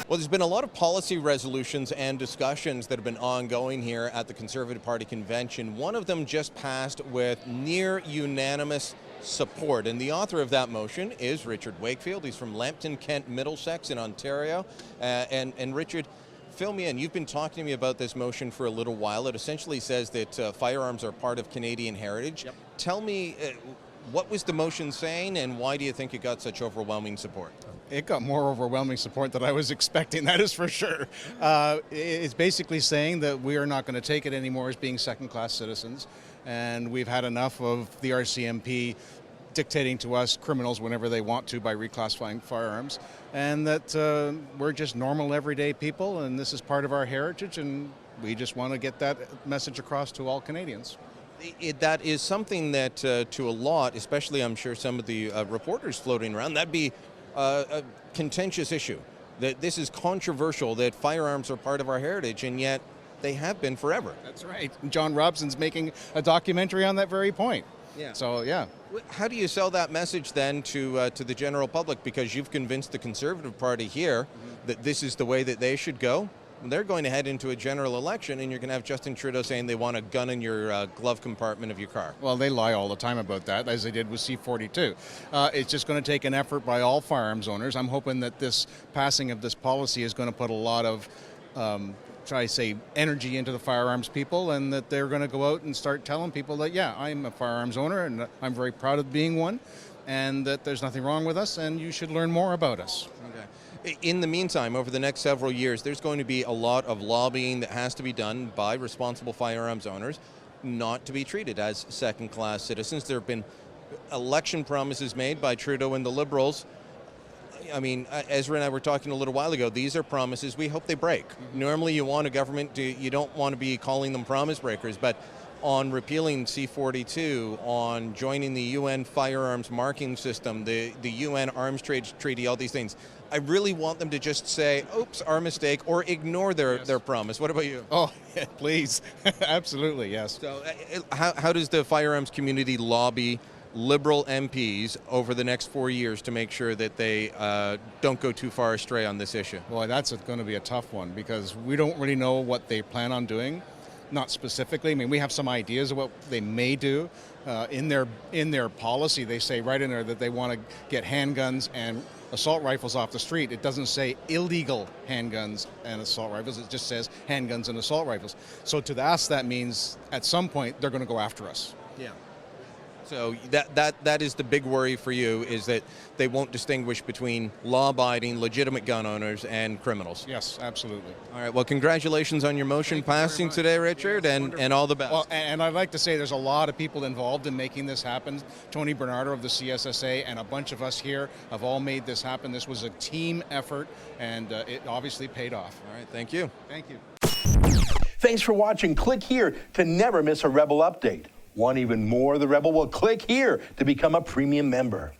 Well, there's been a lot of policy resolutions and discussions that have been ongoing here at the Conservative Party convention. One of them just passed with near unanimous support, and the author of that motion is Richard Wakefield. He's from Lambton, Kent, Middlesex in Ontario. And Richard, fill me in. You've been talking to me about this motion for a little while. It essentially says that firearms are part of Canadian heritage. Yep. Tell me, what was the motion saying, and why do you think it got such overwhelming support? It got more overwhelming support than I was expecting, that is for sure. It's basically saying that we are not going to take it anymore as being second-class citizens, and we've had enough of the RCMP dictating to us criminals whenever they want to by reclassifying firearms, and that we're just normal, everyday people, and this is part of our heritage, and we just want to get that message across to all Canadians. That is something that, to a lot, especially I'm sure some of the reporters floating around, that'd be a contentious issue. That this is controversial, that firearms are part of our heritage, and yet they have been forever. That's right. John Robson's making a documentary on that very point. Yeah. So, yeah. How do you sell that message then to the general public? Because you've convinced the Conservative Party here that this is the way that they should go. They're going to head into a general election, and you're going to have Justin Trudeau saying they want a gun in your glove compartment of your car. Well, they lie all the time about that, as they did with C-42. It's just going to take an effort by all firearms owners. I'm hoping that this passing of this policy is going to put a lot of, energy into the firearms people, and that they're going to go out and start telling people that, yeah, I'm a firearms owner, and I'm very proud of being one, and that there's nothing wrong with us, and you should learn more about us. Okay. In the meantime, over the next several years, there's going to be a lot of lobbying that has to be done by responsible firearms owners not to be treated as second-class citizens. There have been election promises made by Trudeau and the Liberals. I mean, Ezra and I were talking a little while ago. These are promises we hope they break. Normally you want a government, you don't want to be calling them promise breakers, but on repealing C-42, on joining the UN firearms marking system, the UN arms trade treaty, all these things, I really want them to just say, oops, our mistake, or ignore their promise. What about you? Oh, yeah, please. Absolutely, yes. So how does the firearms community lobby Liberal MPs over the next 4 years to make sure that they don't go too far astray on this issue? Boy, that's going to be a tough one, because we don't really know what they plan on doing. Not specifically. I mean, we have some ideas of what they may do. In their policy, they say right in there that they want to get handguns and assault rifles off the street. It doesn't say illegal handguns and assault rifles. It just says handguns and assault rifles. So to us, that means at some point they're going to go after us. Yeah. So that is the big worry for you, is that they won't distinguish between law-abiding, legitimate gun owners and criminals. Yes, absolutely. All right. Well, congratulations on your motion passing today, Richard, and all the best. Well, and I'd like to say there's a lot of people involved in making this happen. Tony Bernardo of the CSSA and a bunch of us here have all made this happen. This was a team effort, and it obviously paid off. All right. Thank you. Thank you. Thanks for watching. Click here to never miss a Rebel update. Want even more of the Rebel? Well, click here to become a premium member.